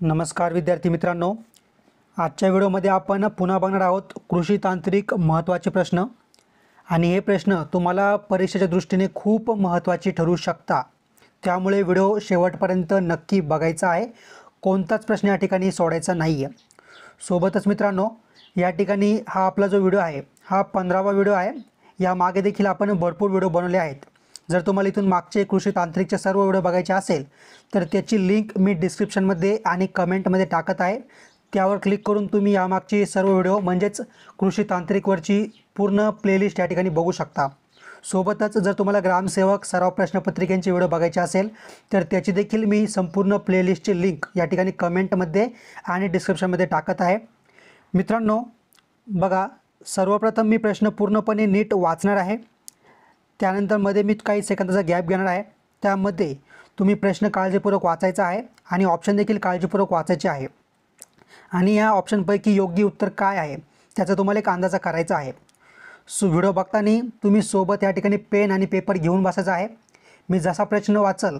नमस्कार विद्यार्थी मित्रांनो, आजच्या व्हिडिओमध्ये आपण पुन्हा बघणार आहोत कृषी तांत्रिक महत्त्वाचे प्रश्न आणि हे प्रश्न तुम्हाला परीक्षेच्या दृष्टीने खूप महत्त्वाचे ठरू शकता। त्यामुळे व्हिडिओ शेवटपर्यंत नक्की बघायचा आहे। कोणताच प्रश्न या ठिकाणी सोडायचा नाही आहे। सोबतच मित्रांनो, या ठिकाणी हा आपला जो व्हिडिओ आहे हा 15वा व्हिडिओ आहे। या मागे देखील आपण भरपूर व्हिडिओ बनवले आहेत। जर तुम्हाला इथून मागचे कृषी तांत्रिकचे सर्व व्हिडिओ बघायचे असेल तर त्याची लिंक मी डिस्क्रिप्शनमध्ये आणि कमेंटमध्ये टाकत आहे। त्यावर क्लिक करून तुम्ही यामागचे सर्व व्हिडिओ म्हणजेच कृषी तांत्रिकवरची पूर्ण प्लेलिस्ट या ठिकाणी बघू शकता। सोबतच जर तुम्हाला ग्रामसेवक सराव प्रश्नपत्रिकांचे व्हिडिओ बघायचे असेल तर त्याची देखील मी संपूर्ण प्लेलिस्टची लिंक या ठिकाणी कमेंटमध्ये आणि डिस्क्रिप्शनमध्ये टाकत आहे। मित्रांनो बघा, सर्वप्रथम मी प्रश्न पूर्णपणे नीट वाचणार आहे। त्यानंतर मध्ये मी काही सेकंदाचा गॅप घेणार आहे। त्यामध्ये तुम्ही प्रश्न काळजीपूर्वक वाचायचा आहे आणि ऑप्शन देखील काळजीपूर्वक वाचायचे आहे आणि या ऑप्शनपैकी योग्य उत्तर काय आहे त्याचा तुम्हाला एक अंदाजा करायचा आहे। व्हिडिओ बघताना तुम्ही सोबत या ठिकाणी पेन आणि पेपर घेऊन बसायचं आहे। मी जसा प्रश्न वाचल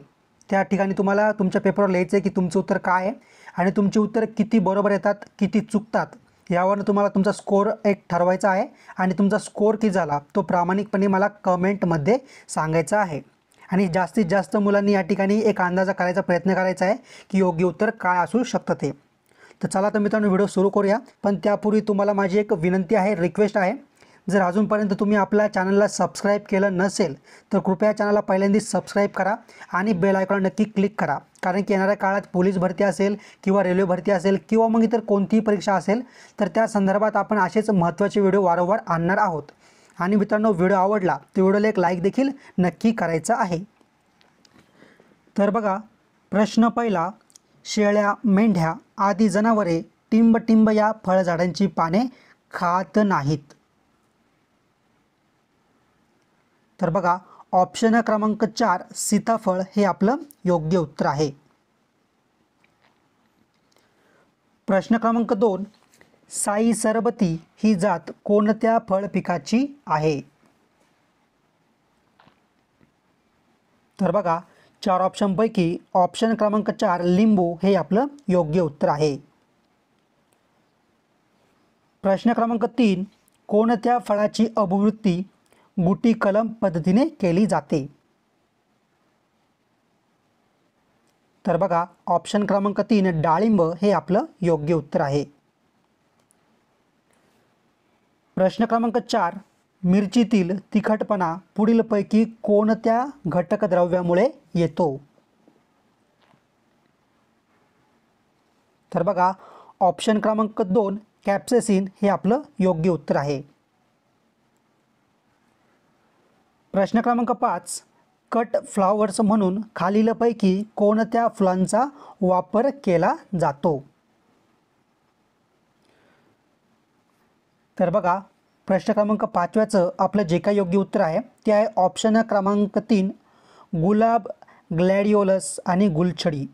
त्या ठिकाणी तुम्हाला तुमच्या पेपरवर लिहायचं आहे की तुमचं उत्तर काय आहे आणि तुमची उत्तर किती बरोबर येतात किती चुकतात यावरून तुम्हाला तुमचा स्कोअर एक ठरवायचा आहे आणि तुमचा स्कोअर किती झाला तो प्रामाणिकपणे मला कमेंटमध्ये सांगायचा आहे। आणि जास्तीत जास्त मुलांनी या ठिकाणी एक अंदाजा करायचा प्रयत्न करायचा आहे की योग्य उत्तर काय असू शकतं ते। तर चला तर मित्रांनो व्हिडिओ सुरू करूया। पण त्यापूर्वी तुम्हाला माझी एक विनंती आहे, रिक्वेस्ट आहे, जर अजूनपर्यंत तुम्ही आपल्या चॅनलला सबस्क्राईब केलं नसेल तर कृपया चॅनलला पहिल्यांदा सबस्क्राईब करा आणि बेल आयकॉन नक्की क्लिक करा। कारण की येणाऱ्या काळात पोलीस भरती असेल किंवा रेल्वे भरती असेल किंवा मग इतर कोणतीही परीक्षा असेल तर त्या संदर्भात आपण असेच महत्त्वाचे व्हिडिओ वारंवार आणणार आहोत। आणि मित्रांनो व्हिडिओ आवडला तर व्हिडिओला एक लाईक देखील नक्की करायचा आहे। तर बघा, प्रश्न पहिला, शेळ्या मेंढ्या आदी जनावरे टिंब या फळझाडांची पाने खात नाहीत। तर बघा, ऑप्शन क्रमांक 4 सीताफळ हे आपलं योग्य उत्तर आहे। प्रश्न क्रमांक 2, साई सरबती ही जात कोणत्या फळ पिकाची आहे? तर बघा, 4 ऑप्शनपैकी ऑप्शन क्रमांक 4 लिंबू हे आपलं योग्य उत्तर आहे। प्रश्न क्रमांक 3, कोणत्या फळाची अभिवृद्धी गुटी कलम पद्धतीने केली जाते? तर बघा, ऑप्शन क्रमांक 3 डाळिंब हे आपलं योग्य उत्तर आहे। प्रश्न क्रमांक 4, मिरचीतील तिखटपणा पुढीलपैकी कोणत्या घटक द्रव्यामुळे येतो? तर बघा, ऑप्शन क्रमांक 2 कॅप्सेसिन हे आपलं योग्य उत्तर आहे। प्रश्न क्रमांक 5, कट फ्लॉवर्स म्हणून खालीलपैकी कोणत्या फुलांचा वापर केला जातो? तर बघा, प्रश्न क्रमांक 5व्याचं आपलं जे काही योग्य उत्तर आहे ते आहे ऑप्शन क्रमांक 3 गुलाब, ग्लॅडिओलस आणि गुलछडी।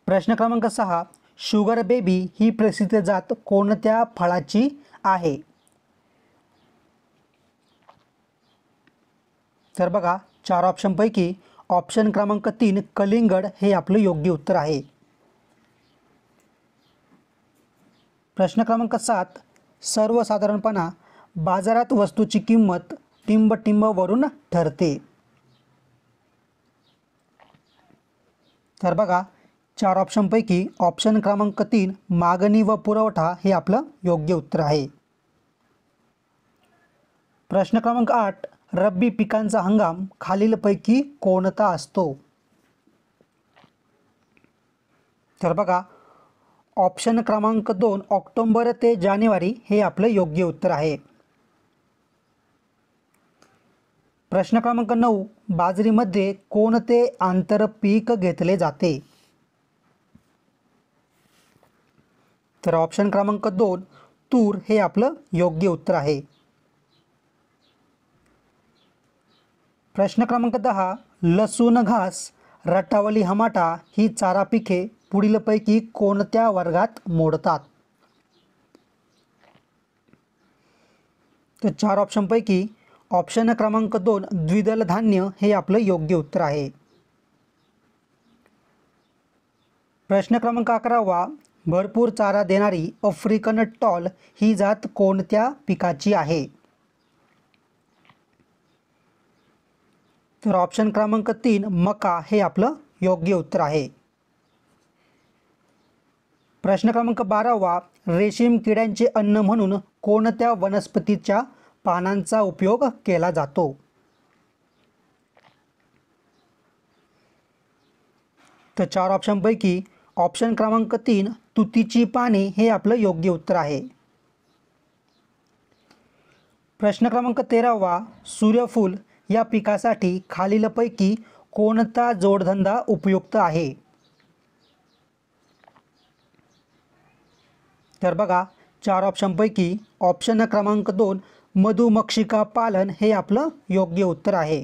प्रश्न क्रमांक 6, शुगर बेबी ही प्रसिद्ध जात कोणत्या फळाची आहे? तर बघा, 4 ऑप्शनपैकी ऑप्शन क्रमांक 3 कलिंगड हे आपलं योग्य उत्तर आहे। प्रश्न क्रमांक 7, सर्वसाधारणपणा बाजारात वस्तूची किंमत टिंब ठरते। तर बघा, 4 ऑप्शनपैकी ऑप्शन क्रमांक 3 मागणी व पुरवठा हे आपलं योग्य उत्तर आहे। प्रश्न क्रमांक 8, रब्बी पिकांचा हंगाम खालीलपैकी कोणता असतो? तर बघा, ऑप्शन क्रमांक 2 ऑक्टोबर ते जानेवारी हे आपलं योग्य उत्तर आहे। प्रश्न क्रमांक 9, बाजरीमध्ये कोणते आंतरपीक घेतले जाते? तर ऑप्शन क्रमांक 2 तूर हे आपलं योग्य उत्तर आहे। प्रश्न क्रमांक 10, लसूण घास, रटावली हमाटा ही चारा पिके पुढीलपैकी कोणत्या वर्गात मोडतात? तर 4 ऑप्शनपैकी ऑप्शन क्रमांक 2 द्विदल धान्य हे आपलं योग्य उत्तर आहे। प्रश्न क्रमांक 11वा, भरपूर चारा देणारी आफ्रिकन टॉल ही जात कोणत्या पिकाची आहे? तर ऑप्शन क्रमांक 3 मका हे आपलं योग्य उत्तर आहे. प्रश्न क्रमांक 12वा, रेशीम किड्यांचे अन्न म्हणून कोणत्या वनस्पतीच्या पानांचा उपयोग केला जातो? तर 4 ऑप्शनपैकी ऑप्शन क्रमांक 3 तुतीची पाने हे आपलं योग्य उत्तर आहे. प्रश्न क्रमांक 13वा, सूर्यफूल या पिकासाठी खालीलपैकी कोणता जोडधंदा उपयुक्त आहे? तर बघा 4 ऑप्शनपैकी ऑप्शन क्रमांक 2 मधुमक्षिका पालन हे आपलं योग्य उत्तर आहे.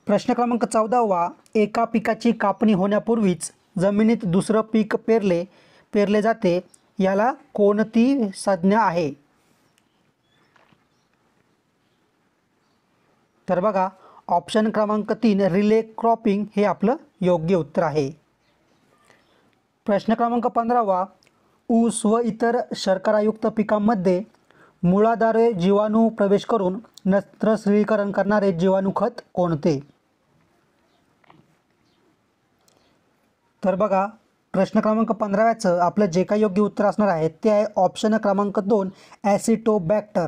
प्रश्न क्रमांक 14वा, एका पिकाची कापणी होण्यापूर्वीच जमिनीत दुसरं पीक पेरले जाते, याला कोणती संज्ञा आहे? तर बघा ऑप्शन क्रमांक 3 रिले क्रॉपिंग हे आपलं योग्य उत्तर आहे. प्रश्न क्रमांक 15वा, ऊस व इतर शर्करायुक्त पिकांमध्ये मुळाद्वारे जीवाणू प्रवेश करून नत्र स्थिरीकरण करणारे जीवाणूखत कोणते? तर बघा प्रश्न क्रमांक 15व्याचं आपलं जे काही योग्य उत्तर असणार आहे ते आहे ऑप्शन क्रमांक 2 ॲसिटोबॅक्टर.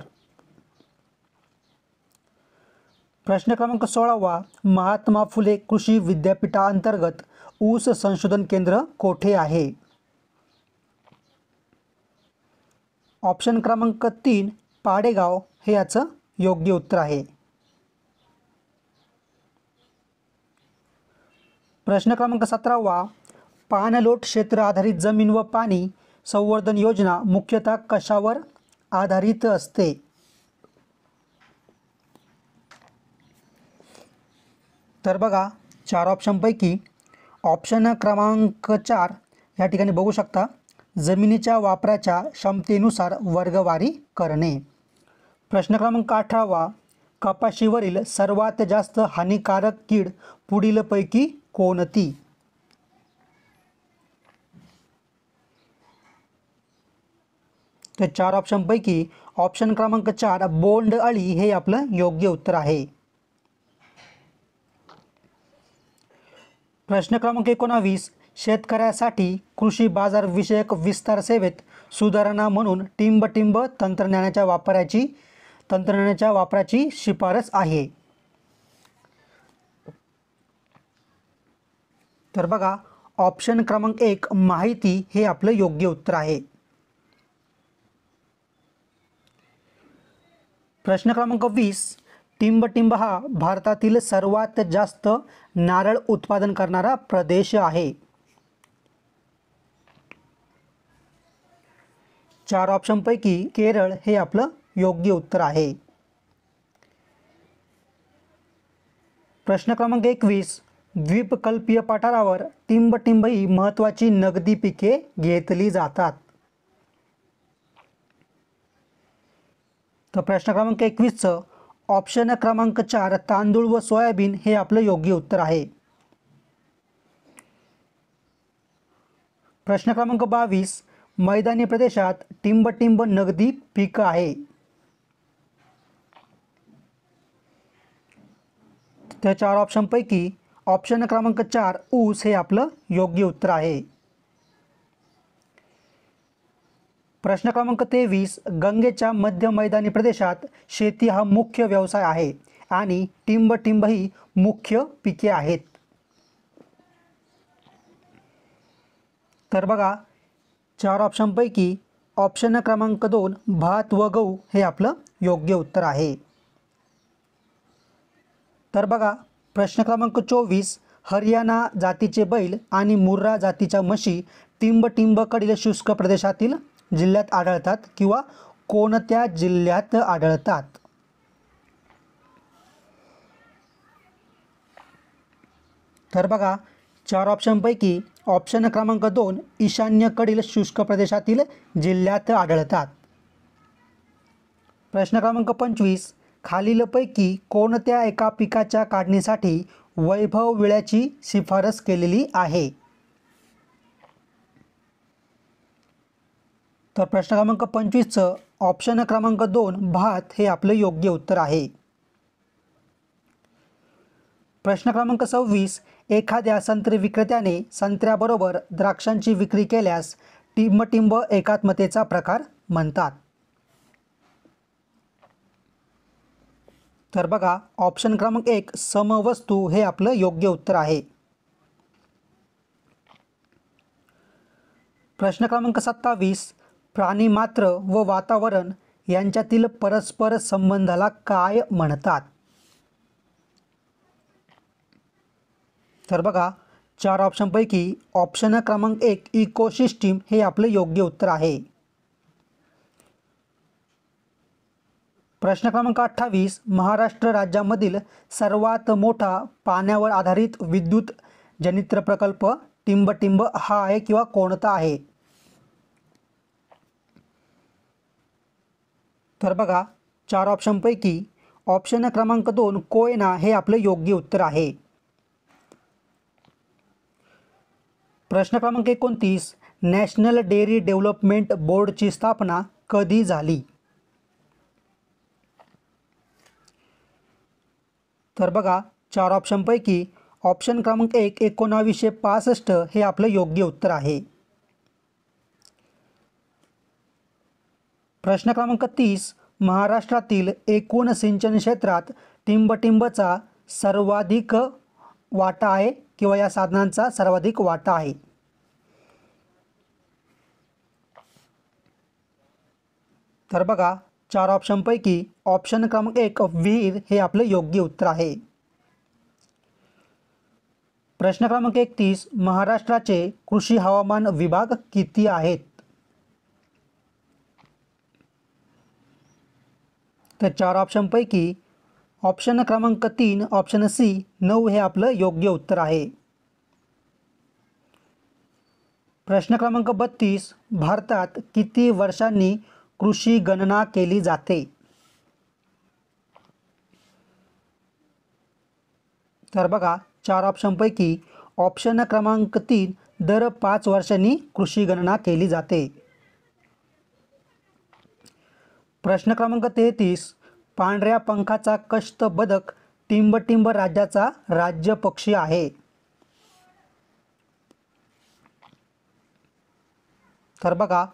प्रश्न क्रमांक 16वा, महात्मा फुले कृषी विद्यापीठाअंतर्गत ऊस संशोधन केंद्र कोठे आहे? ऑप्शन क्रमांक 3 पाडेगाव हे याचं योग्य उत्तर आहे. प्रश्न क्रमांक 17वा, पाणलोट क्षेत्र आधारित जमीन व पाणी संवर्धन योजना मुख्यतः कशावर आधारित असते? तर बघा 4 ऑप्शनपैकी ऑप्शन क्रमांक 4 या ठिकाणी बघू शकता, जमिनीच्या वापराच्या क्षमतेनुसार वर्गवारी करणे. प्रश्न क्रमांक 18वा, कपाशीवरील सर्वात जास्त हानिकारक कीड पुढीलपैकी कोणती? तर 4 ऑप्शनपैकी ऑप्शन क्रमांक 4 बोंड अळी हे आपलं योग्य उत्तर आहे. प्रश्न क्रमांक 19, शेतकऱ्यासाठी कृषी बाजार विषयक विस्तार सेवेत सुधारणा म्हणून टिंब तंत्रज्ञानाच्या वापराची शिफारस आहे. तर बघा ऑप्शन क्रमांक 1 माहिती हे आपलं योग्य उत्तर आहे. प्रश्न क्रमांक 20, टिंब हा भारतातील सर्वात जास्त नारळ उत्पादन करणारा प्रदेश आहे. 4 ऑप्शनपैकी केरळ हे आपलं योग्य उत्तर आहे. प्रश्न क्रमांक 21, द्वीपकल्पीय पठारावर टिंब ही महत्त्वाची नगदी पिके घेतली जातात. तर प्रश्न क्रमांक 21चं ऑप्शन क्रमांक 4 तांदूळ व सोयाबीन हे आपलं योग्य उत्तर आहे. प्रश्न क्रमांक 22, मैदानी प्रदेशात टिंब नगदी पीक आहे. त्या 4 ऑप्शनपैकी ऑप्शन क्रमांक 4 ऊस हे आपलं योग्य उत्तर आहे. प्रश्न क्रमांक 23, गंगेच्या मध्य मैदानी प्रदेशात शेती हा मुख्य व्यवसाय आहे आणि टिंब ही मुख्य पिके आहेत. तर बघा 4 ऑप्शनपैकी ऑप्शन क्रमांक 2 भात व गहू हे आपलं योग्य उत्तर आहे. तर बघा प्रश्न क्रमांक 24, हरियाणा जातीचे बैल आणि मुर्रा जातीच्या म्हशी टिंबकडील शुष्क प्रदेशातील जिल्ह्यात आढळतात किंवा कोणत्या जिल्ह्यात आढळतात? तर बघा 4 ऑप्शनपैकी ऑप्शन क्रमांक 2 ईशान्येकडील शुष्क प्रदेशातील जिल्ह्यात आढळतात. प्रश्न क्रमांक 25, खालीलपैकी कोणत्या एका पिकाच्या काढणीसाठी वैभव विळ्याची शिफारस केलेली आहे? तर प्रश्न क्रमांक 25चं ऑप्शन क्रमांक 2 भात हे आपलं योग्य उत्तर आहे. प्रश्न क्रमांक 26 एखाद्या संत्री विक्रेत्याने संत्र्याबरोबर द्राक्षांची विक्री केल्यास टिंब एकात्मतेचा प्रकार म्हणतात. तर बघा ऑप्शन क्रमांक 1 समवस्तू हे आपलं योग्य उत्तर आहे. प्रश्न क्रमांक 27 प्राणीमात्र व वातावरण यांच्यातील परस्पर संबंधाला काय म्हणतात? तर बघा 4 ऑप्शनपैकी ऑप्शन क्रमांक 1 इकोसिस्टीम हे आपलं योग्य उत्तर आहे. प्रश्न क्रमांक 28 महाराष्ट्र राज्यामधील सर्वात मोठा पाण्यावर आधारित विद्युत जनित्र प्रकल्प टिंब हा आहे किंवा कोणता आहे? तर बघा 4 ऑप्शनपैकी ऑप्शन क्रमांक 2 कोयना हे आपलं योग्य उत्तर आहे. प्रश्न क्रमांक 29 नॅशनल डेअरी डेव्हलपमेंट बोर्डची स्थापना कधी झाली? तर बघा 4 ऑप्शनपैकी ऑप्शन क्रमांक 1 1965 हे आपलं योग्य उत्तर आहे. प्रश्न क्रमांक 30 महाराष्ट्रातील एकूण सिंचन क्षेत्रात टिंबचा सर्वाधिक वाटा आहे किंवा या साधनांचा सर्वाधिक वाटा आहे? तर बघा 4 ऑप्शनपैकी ऑप्शन क्रमांक 1 विहीर हे आपलं योग्य उत्तर आहे. प्रश्न क्रमांक 31 महाराष्ट्राचे कृषी हवामान विभाग किती आहेत? तर 4 ऑप्शनपैकी ऑप्शन क्रमांक 3 ऑप्शन सी 9 हे आपलं योग्य उत्तर आहे. प्रश्न क्रमांक 32 भारतात किती वर्षांनी कृषी गणना केली जाते? तर बघा 4 ऑप्शनपैकी ऑप्शन क्रमांक 3 दर 5 वर्षांनी कृषी गणना केली जाते. प्रश्न क्रमांक 33 पांढऱ्या पंखाचा कष्ट बदक टिंब राज्याचा राज्य पक्षी आहे. तर बघा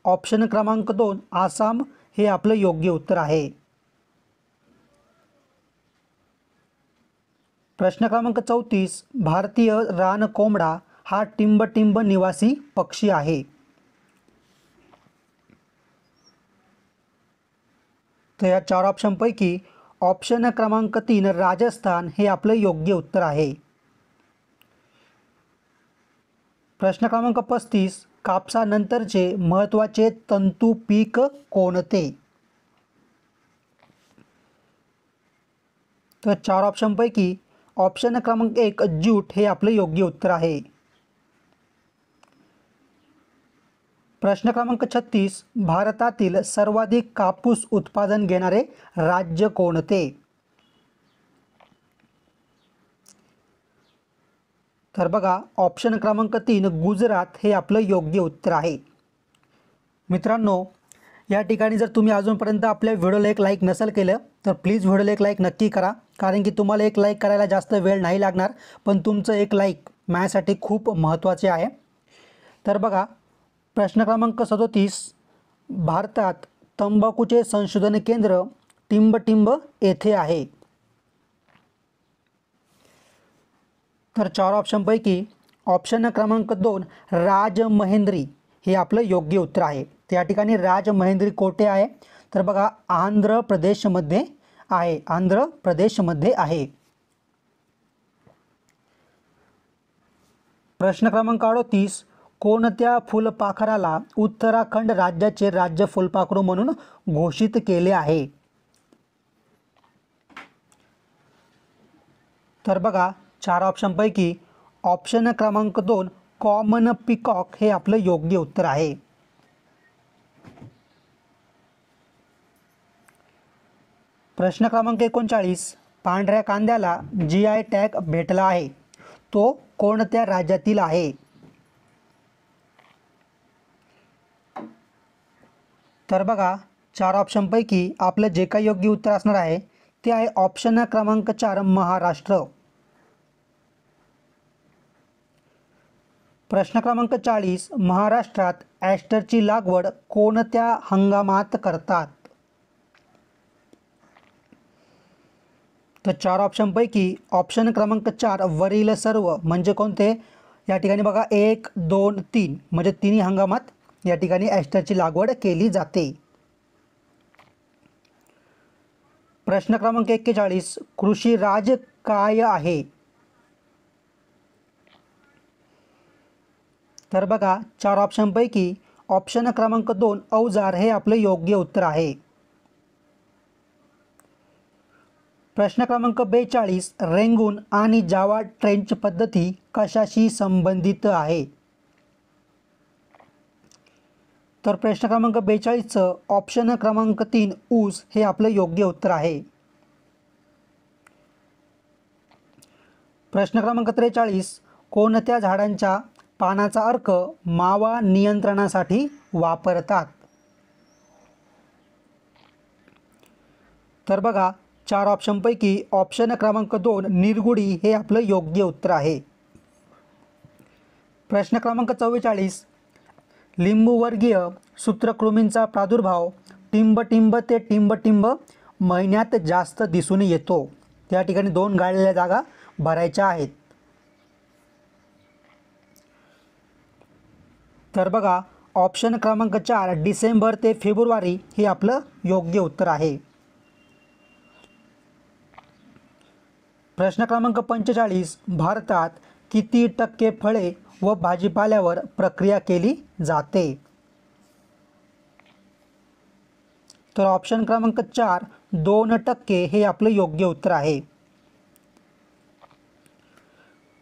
ऑप्शन क्रमांक 2 आसाम हे आपलं योग्य उत्तर आहे. प्रश्न क्रमांक 34 भारतीय रानकोंबडा हा टिंब निवासी पक्षी आहे. तर या 4 ऑप्शनपैकी ऑप्शन क्रमांक 3 राजस्थान हे आपलं योग्य उत्तर आहे. प्रश्न क्रमांक 35 कापसानंतरचे महत्त्वाचे तंतू पीक कोणते? तर 4 ऑप्शनपैकी ऑप्शन क्रमांक 1 ज्यूट हे आपलं योग्य उत्तर आहे. प्रश्न क्रमांक 36 भारतातील सर्वाधिक कापूस उत्पादन घेणारे राज्य कोणते? तर बघा ऑप्शन क्रमांक 3 गुजरात हे आपलं योग्य उत्तर आहे. मित्रांनो या ठिकाणी जर तुम्ही अजूनपर्यंत आपल्या व्हिडिओला एक लाईक नसेल केलं तर प्लीज व्हिडिओला एक लाईक नक्की करा, कारण की तुम्हाला एक लाईक करायला जास्त वेळ नाही लागणार, पण तुमचं एक लाईक माझ्यासाठी खूप महत्त्वाचे आहे. तर बघा प्रश्न क्रमांक 37 भारतात तंबाखूचे संशोधन केंद्र टिंब येथे आहे. तर 4 ऑप्शनपैकी ऑप्शन क्रमांक 2 राजमहेंद्री हे आपलं योग्य उत्तर आहे. त्या ठिकाणी राजमहेंद्री कोठे आहे? तर बघा आंध्र प्रदेशमध्ये आहे. आंध्र प्रदेशमध्ये आहे. प्रश्न क्रमांक 38 कोणत्या फुलपाखराला उत्तराखंड राज्याचे राज्य फुलपाखरू म्हणून घोषित केले आहे? तर बघा 4 ऑप्शनपैकी ऑप्शन क्रमांक 2 कॉमन पिकॉक हे आपलं योग्य उत्तर आहे. प्रश्न क्रमांक 39, पांढऱ्या कांद्याला GI टॅग भेटला आहे, तो कोणत्या राज्यातील आहे? तर बघा, 4 ऑप्शनपैकी आपलं जे काही योग्य उत्तर असणार आहे ते आहे ऑप्शन क्रमांक 4, महाराष्ट्र. प्रश्न क्रमांक 40, महाराष्ट्रात ॲस्टरची लागवड कोणत्या हंगामात करतात? तर 4 ऑप्शनपैकी ऑप्शन क्रमांक 4 वरील सर्व म्हणजे कोणते? या ठिकाणी बघा 1, 2, 3 म्हणजे तिन्ही हंगामात या ठिकाणी ॲस्टरची लागवड केली जाते. प्रश्न क्रमांक 41, कृषी राज काय आहे? तर बघा, 4 ऑप्शनपैकी ऑप्शन क्रमांक 2 अवजार हे आपलं योग्य उत्तर आहे. प्रश्न क्रमांक 42, रेंगून आणि जावा ट्रेंच पद्धती कशाशी संबंधित आहे? तर प्रश्न क्रमांक 42चं ऑप्शन क्रमांक 3 ऊस हे आपलं योग्य उत्तर आहे. प्रश्न क्रमांक 43, कोणत्या झाडांच्या पानाचा अर्क मावा नियंत्रणासाठी वापरतात? तर बघा, 4 ऑप्शनपैकी ऑप्शन क्रमांक 2 निरगुडी हे आपलं योग्य उत्तर आहे. प्रश्न क्रमांक 44, लिंबूवर्गीय सूत्रकृमींचा प्रादुर्भाव टिंबटिंब ते टिंबटिंब महिन्यात जास्त दिसून येतो. त्या ठिकाणी 2 गाळलेल्या जागा भरायच्या आहेत. तर बघा, ऑप्शन क्रमांक 4 डिसेंबर ते फेब्रुवारी हे आपलं योग्य उत्तर आहे. प्रश्न क्रमांक 45, भारतात किती टक्के फळे व भाजीपाल्यावर प्रक्रिया केली जाते? तर ऑप्शन क्रमांक 4 2% हे आपलं योग्य उत्तर आहे.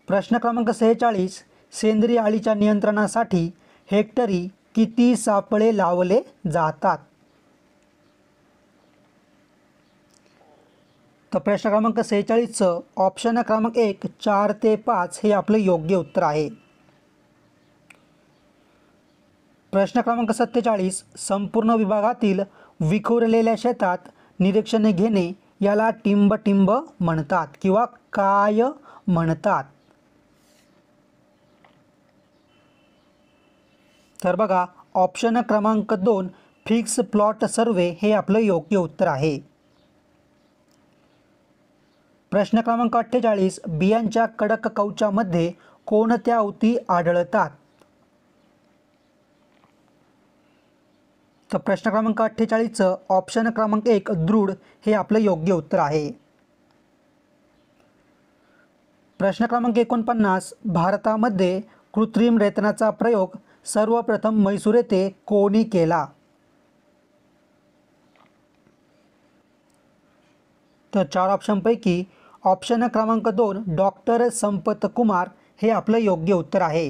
प्रश्न क्रमांक 46, सेंद्रिय अळीच्या नियंत्रणासाठी हेक्टरी किती सापळे लावले जातात? तर प्रश्न क्रमांक 46चं ऑप्शन क्रमांक 1 4 ते 5 हे आपलं योग्य उत्तर आहे. प्रश्न क्रमांक 47, संपूर्ण विभागातील विखुरलेल्या शेतात निरीक्षणे घेणे याला टिंबटिंब म्हणतात किंवा काय म्हणतात? तर बघा, ऑप्शन क्रमांक 2 फिक्स प्लॉट सर्वे हे आपलं योग्य उत्तर आहे. प्रश्न क्रमांक 48, बियांच्या कडक कवचामध्ये कोणत्या ऊती आढळतात? तर प्रश्न क्रमांक 48चं ऑप्शन क्रमांक 1 दृढ हे आपलं योग्य उत्तर आहे. प्रश्न क्रमांक 49, भारतामध्ये कृत्रिम रेतनाचा प्रयोग सर्वप्रथम म्हैसूर येथे कोणी केला? तर 4 ऑप्शनपैकी ऑप्शन क्रमांक 2 डॉक्टर संपत कुमार हे आपलं योग्य उत्तर आहे.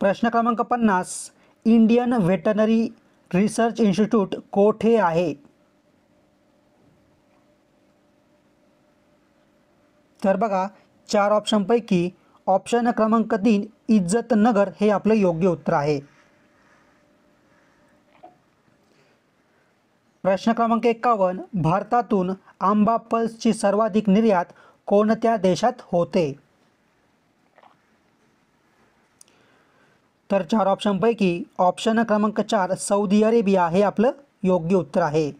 प्रश्न क्रमांक 50, इंडियन व्हेटरनरी रिसर्च इन्स्टिट्यूट कोठे आहे? तर बघा, 4 ऑप्शनपैकी ऑप्शन क्रमांक 3 इज्जतनगर हे आपलं योग्य उत्तर आहे. प्रश्न क्रमांक 51, भारतातून आंबा पल्सची सर्वाधिक निर्यात कोणत्या देशात होते? तर 4 ऑप्शनपैकी ऑप्शन क्रमांक 4 सौदी अरेबिया हे आपलं योग्य उत्तर आहे.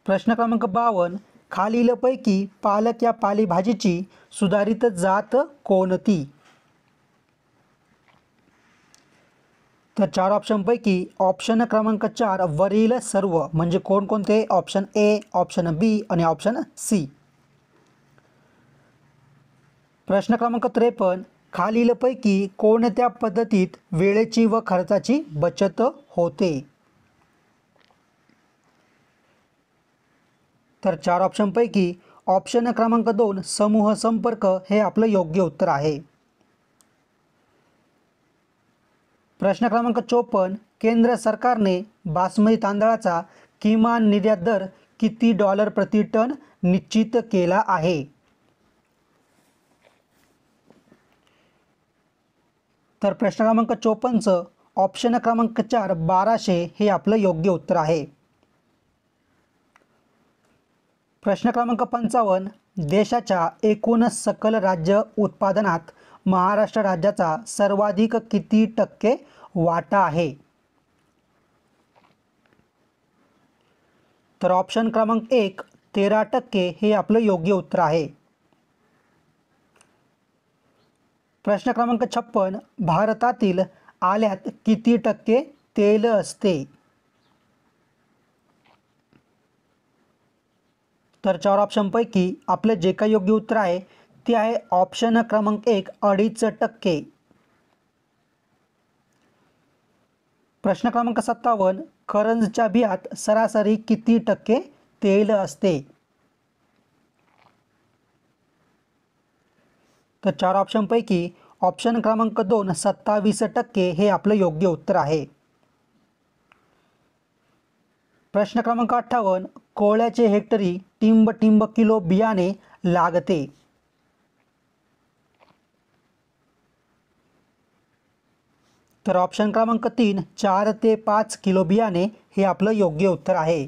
प्रश्न क्रमांक 52, खालीलपैकी पालक या पालेभाजीची सुधारित जात कोणती? तर 4 ऑप्शनपैकी ऑप्शन क्रमांक 4 वरील सर्व म्हणजे कोणकोणते? ऑप्शन ए, ऑप्शन बी आणि ऑप्शन सी. प्रश्न क्रमांक 53, खालीलपैकी कोणत्या पद्धतीत वेळेची व खर्चाची बचत होते? तर 4 ऑप्शनपैकी ऑप्शन क्रमांक 2 समूह संपर्क हे आपलं योग्य उत्तर आहे. प्रश्न क्रमांक 54, केंद्र सरकारने बासमती तांदळाचा किमान निर्यात दर किती डॉलर प्रति टन निश्चित केला आहे? तर प्रश्न क्रमांक 54 ऑप्शन क्रमांक 4 1200 हे आपलं योग्य उत्तर आहे. प्रश्न क्रमांक 55, देशाच्या एकूण सकल राज्य उत्पादनात महाराष्ट्र राज्याचा सर्वाधिक किती टक्के वाटा आहे? तर ऑप्शन क्रमांक 1 13% हे आपलं योग्य उत्तर आहे. प्रश्न क्रमांक 56, भारतातील आल्यात किती टक्के तेल असते? तर 4 ऑप्शनपैकी आपलं जे काही योग्य उत्तर आहे ते आहे ऑप्शन क्रमांक 1 2.5%. प्रश्न क्रमांक 57, करंजच्या बियात सरासरी किती टक्के तेल असते? तर 4 ऑप्शनपैकी ऑप्शन क्रमांक 2 27% हे आपलं योग्य उत्तर आहे. प्रश्न क्रमांक 58, कोळ्याचे हेक्टरी टिंब किलो बियाणे लागते? तर ऑप्शन क्रमांक 3 4 ते 5 किलो बियाणे हे आपलं योग्य उत्तर आहे.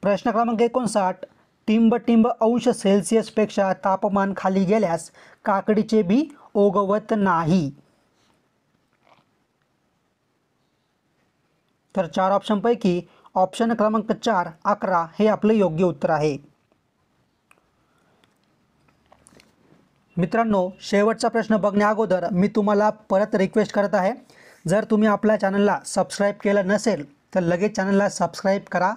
प्रश्न क्रमांक 59, टिंब अंश सेल्सिअसपेक्षा तापमान खाली गेल्यास काकडीचे बी उगवत नाही. तर 4 ऑप्शनपैकी ऑप्शन क्रमांक 4 11 हे आपलं योग्य उत्तर आहे. मित्रांनो, शेवटचा प्रश्न बघण्या अगोदर मी तुम्हाला परत रिक्वेस्ट करत आहे, जर तुम्ही आपल्या चॅनलला सबस्क्राईब केलं नसेल तर लगेच चॅनलला सबस्क्राईब करा,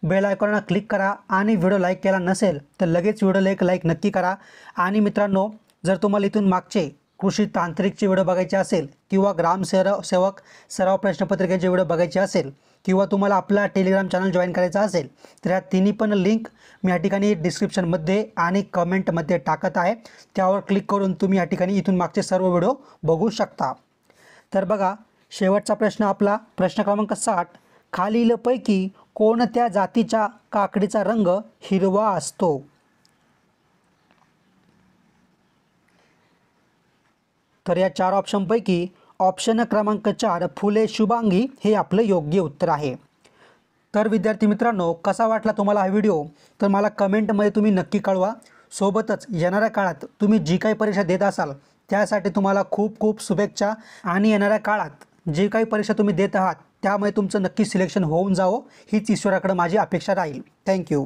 बेल आयकॉनला क्लिक करा आणि व्हिडिओ लाईक केला नसेल तर लगेच व्हिडिओला एक लाईक नक्की करा. आणि मित्रांनो, जर तुम्हाला इथून मागचे कृषी तांत्रिकचे व्हिडिओ बघायचे असेल किंवा ग्रामसेवक सराव प्रश्नपत्रिकेचे व्हिडिओ बघायचे असेल किंवा तुम्हाला आपला टेलिग्राम चॅनल जॉईन करायचा असेल तर या तिन्ही पण लिंक मी या ठिकाणी डिस्क्रिप्शनमध्ये आणि कमेंटमध्ये टाकत आहे. त्यावर क्लिक करून तुम्ही या ठिकाणी इथून मागचे सर्व व्हिडिओ बघू शकता. तर बघा, शेवटचा प्रश्न आपला प्रश्न क्रमांक 60, खालीलपैकी कोणत्या जातीच्या काकडीचा रंग हिरवा असतो? तर या 4 ऑप्शनपैकी ऑप्शन क्रमांक 4 फुले शुभांगी हे आपलं योग्य उत्तर आहे. तर विद्यार्थी मित्रांनो, कसा वाटला तुम्हाला हा व्हिडिओ तर मला कमेंटमध्ये तुम्ही नक्की कळवा. सोबतच येणाऱ्या काळात तुम्ही जी काही परीक्षा देत असाल त्यासाठी तुम्हाला खूप खूप शुभेच्छा. आणि येणाऱ्या काळात जे काही परीक्षा तुम्ही देत आहात त्यामुळे तुमचं नक्की सिलेक्शन होऊन जावं हीच ईश्वराकडे माझी अपेक्षा राहील. थँक्यू.